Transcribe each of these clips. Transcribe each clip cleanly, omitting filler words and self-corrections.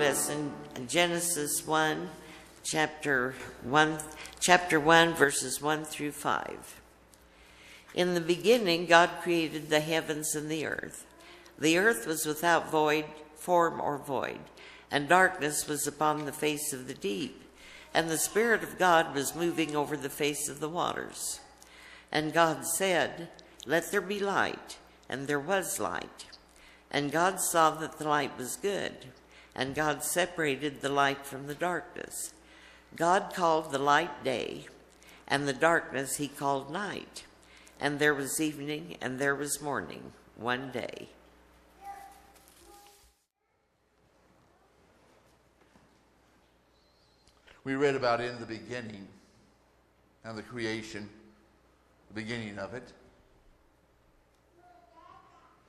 us in Genesis 1, chapter 1, verses 1 through 5. In the beginning, God created the heavens and the earth. The earth was without form or void, and darkness was upon the face of the deep. And the Spirit of God was moving over the face of the waters. And God said, "Let there be light," and there was light. And God saw that the light was good, and God separated the light from the darkness. God called the light day, and the darkness he called night. And there was evening, and there was morning, one day. We read about in the beginning and the creation, the beginning of it.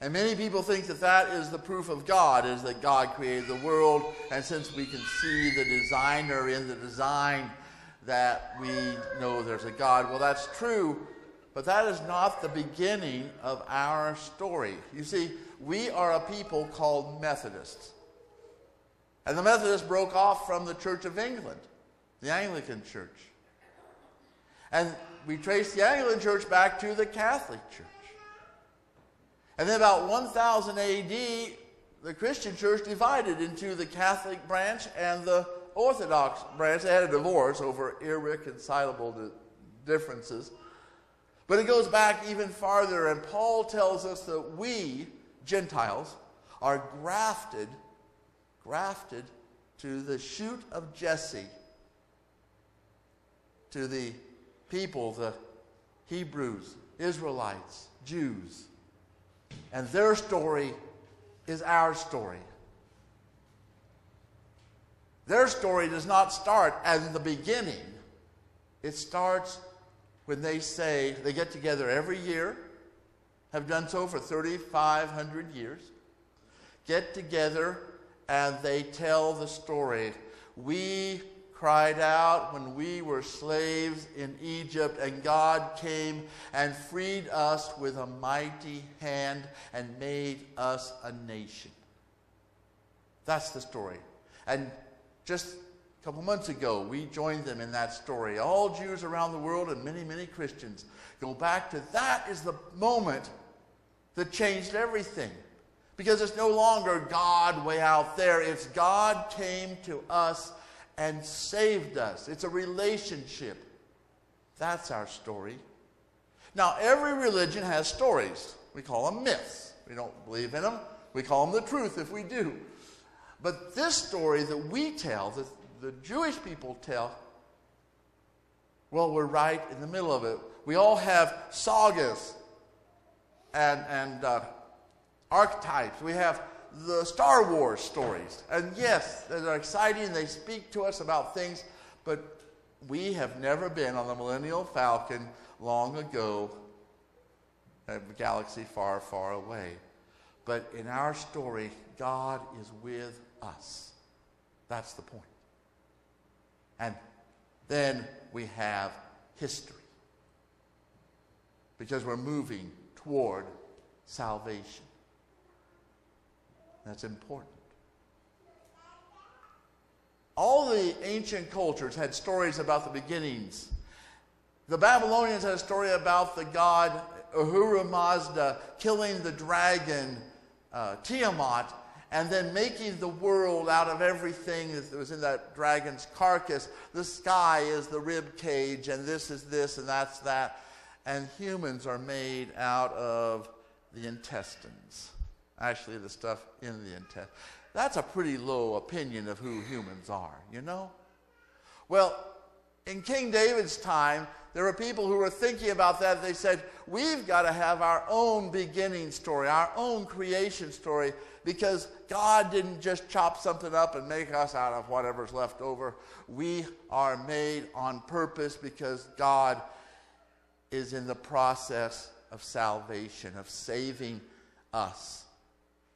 And many people think that that is the proof of God, is that God created the world. And since we can see the designer in the design, that we know there's a God. Well, that's true, but that is not the beginning of our story. You see, we are a people called Methodists. And the Methodists broke off from the Church of England, the Anglican Church. And we trace the Anglican Church back to the Catholic Church. And then about 1000 AD, the Christian Church divided into the Catholic branch and the Orthodox branch. They had a divorce over irreconcilable differences. But it goes back even farther, and Paul tells us that we, Gentiles, are grafted to the shoot of Jesse, to the people, the Hebrews, Israelites, Jews. And their story is our story. Their story does not start at the beginning. It starts when they say, they get together every year, have done so for 3,500 years, get together and they tell the story. We cried out when we were slaves in Egypt, and God came and freed us with a mighty hand and made us a nation. That's the story. And just a couple months ago, we joined them in that story. All Jews around the world and many, many Christians go back to that is the moment that changed everything. Because it's no longer God way out there. It's God came to us and saved us. It's a relationship. That's our story. Now, every religion has stories. We call them myths. We don't believe in them. We call them the truth if we do. But this story that we tell, that the Jewish people tell, well, we're right in the middle of it. We all have sagas and archetypes. We have the Star Wars stories. And yes, they're exciting. They speak to us about things. But we have never been on the Millennial Falcon long ago in a galaxy far, far away. But in our story, God is with us. That's the point. And then we have history. Because we're moving toward salvation. That's important. All the ancient cultures had stories about the beginnings. The Babylonians had a story about the god Ahura Mazda killing the dragon Tiamat and then making the world out of everything that was in that dragon's carcass. The sky is the rib cage, and this is this and that's that. And humans are made out of the intestines. Actually, the stuff in the intestine. That's a pretty low opinion of who humans are, you know? Well, in King David's time, there were people who were thinking about that. They said, we've got to have our own beginning story, our own creation story, because God didn't just chop something up and make us out of whatever's left over. We are made on purpose because God is in the process of salvation, of saving us.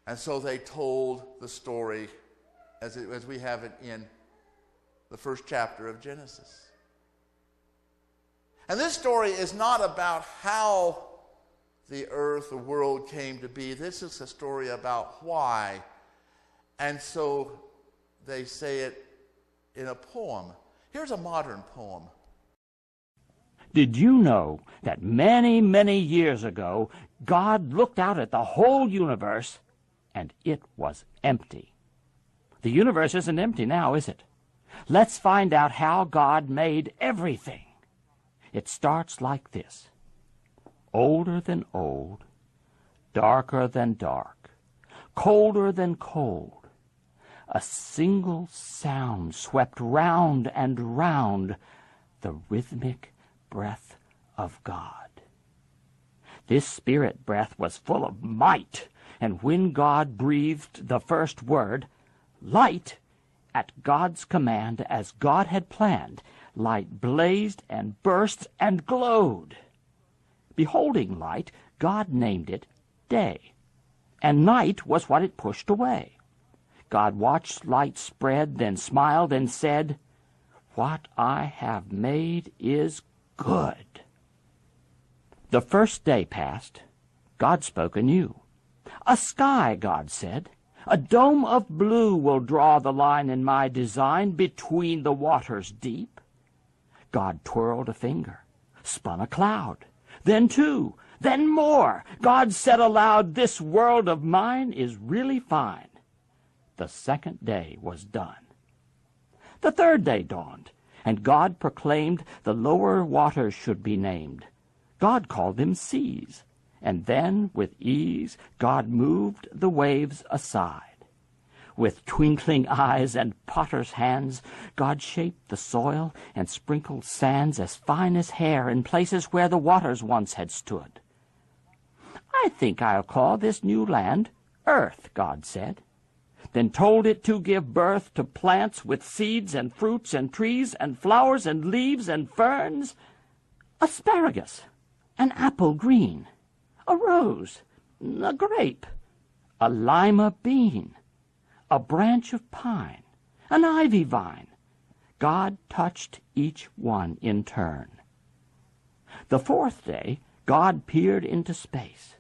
And so they told the story as we have it in the first chapter of Genesis. And this story is not about how the earth, the world came to be. This is a story about why. And so they say it in a poem. Here's a modern poem. Did you know that many, many years ago, God looked out at the whole universe and it was empty? The universe isn't empty now, is it? Let's find out how God made everything. It starts like this. Older than old, darker than dark, colder than cold. A single sound swept round and round, the rhythmic breath of God. This spirit breath was full of might, and when God breathed the first word, light, at God's command, as God had planned, light blazed and burst and glowed. Beholding light, God named it day, and night was what it pushed away. God watched light spread, then smiled and said, "What I have made is good." The first day passed. God spoke anew. "A sky," God said, "a dome of blue will draw the line in my design between the waters deep." God twirled a finger, spun a cloud, then two, then more. God said aloud, "This world of mine is really fine." The second day was done. The third day dawned, and God proclaimed the lower waters should be named. God called them seas, and then with ease God moved the waves aside. With twinkling eyes and potter's hands, God shaped the soil and sprinkled sands as fine as hair in places where the waters once had stood. "I think I'll call this new land Earth," God said, then told it to give birth to plants with seeds and fruits and trees and flowers and leaves and ferns. Asparagus, an apple green, a rose, a grape, a lima bean, a branch of pine, an ivy vine. God touched each one in turn. The fourth day, God peered into space.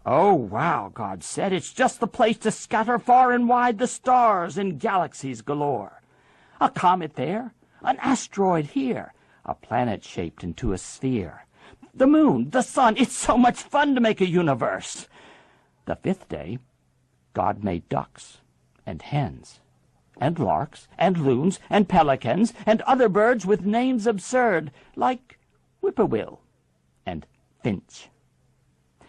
"Oh, wow," God said, "it's just the place to scatter far and wide the stars in galaxies galore. A comet there, an asteroid here, a planet shaped into a sphere. The moon, the sun, it's so much fun to make a universe." The fifth day, God made ducks and hens and larks and loons and pelicans and other birds with names absurd, like whippoorwill and finch.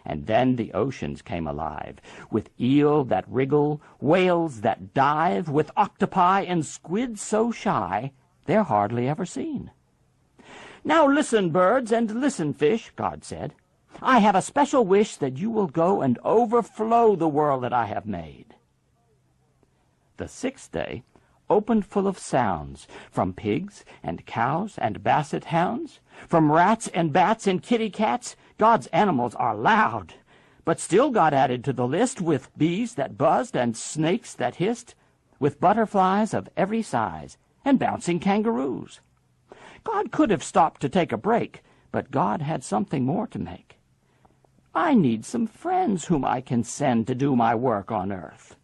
And then the oceans came alive, with eel that wriggle, whales that dive, with octopi and squids so shy they're hardly ever seen. "Now listen, birds, and listen, fish," God said. "I have a special wish that you will go and overflow the world that I have made." The sixth day opened full of sounds, from pigs and cows and basset hounds, from rats and bats and kitty cats. God's animals are loud, but still God added to the list, with bees that buzzed and snakes that hissed, with butterflies of every size and bouncing kangaroos. God could have stopped to take a break, but God had something more to make. "I need some friends whom I can send to do my work on earth."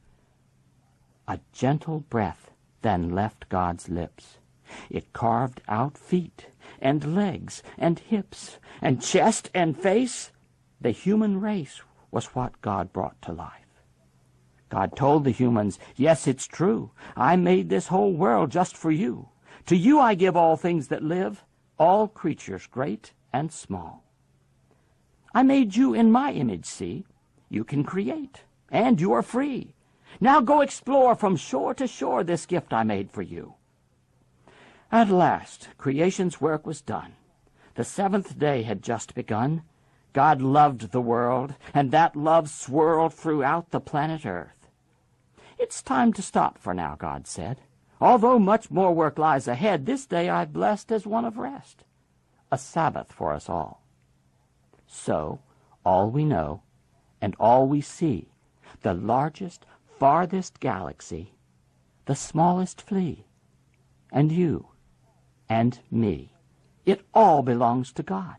A gentle breath then left God's lips. It carved out feet and legs and hips and chest and face. The human race was what God brought to life. God told the humans, "Yes, it's true. I made this whole world just for you. To you I give all things that live, all creatures great and small. I made you in my image, see? You can create, and you are free. Now go explore from shore to shore this gift I made for you." At last, creation's work was done. The seventh day had just begun. God loved the world, and that love swirled throughout the planet Earth. "It's time to stop for now," God said. "Although much more work lies ahead, this day I've blessed as one of rest, a Sabbath for us all." So, all we know, and all we see, the largest, farthest galaxy, the smallest flea, and you, and me, it all belongs to God.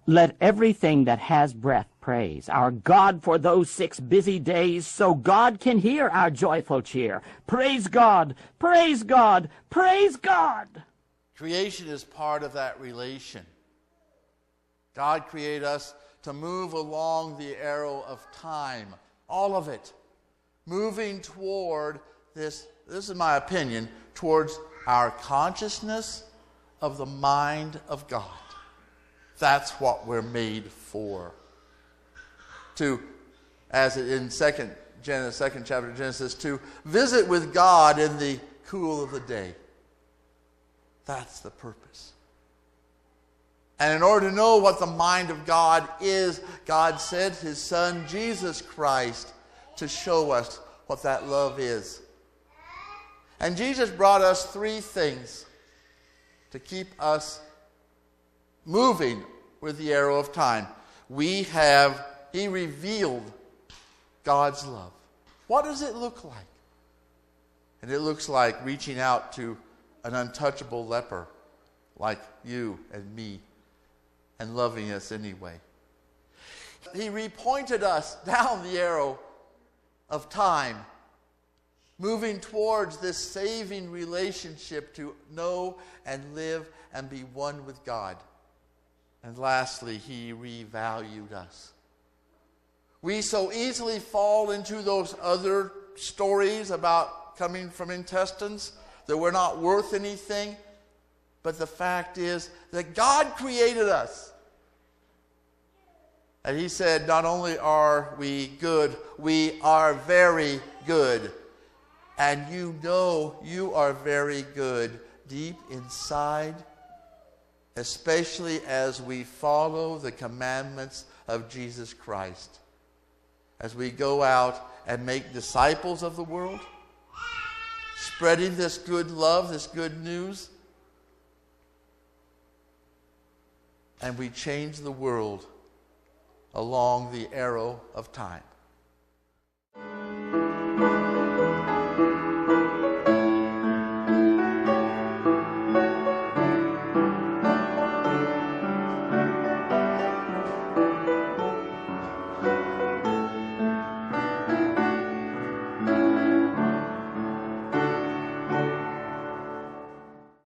Let everything that has breath praise praise our God for those 6 busy days so God can hear our joyful cheer. Praise God! Praise God! Praise God! Creation is part of that relation. God created us to move along the arrow of time, all of it, moving toward this is my opinion, towards our consciousness of the mind of God. That's what we're made for. To, as in second chapter of Genesis, to visit with God in the cool of the day. That's the purpose. And in order to know what the mind of God is, God sent his Son, Jesus Christ, to show us what that love is. And Jesus brought us 3 things to keep us moving with the arrow of time. He revealed God's love. What does it look like? And it looks like reaching out to an untouchable leper like you and me and loving us anyway. He repointed us down the arrow of time, moving towards this saving relationship to know and live and be one with God. And lastly, he revalued us. We so easily fall into those other stories about coming from intestines, that we're not worth anything. But the fact is that God created us. And he said, not only are we good, we are very good. And you know you are very good deep inside, especially as we follow the commandments of Jesus Christ. As we go out and make disciples of the world, spreading this good love, this good news, and we change the world along the arrow of time.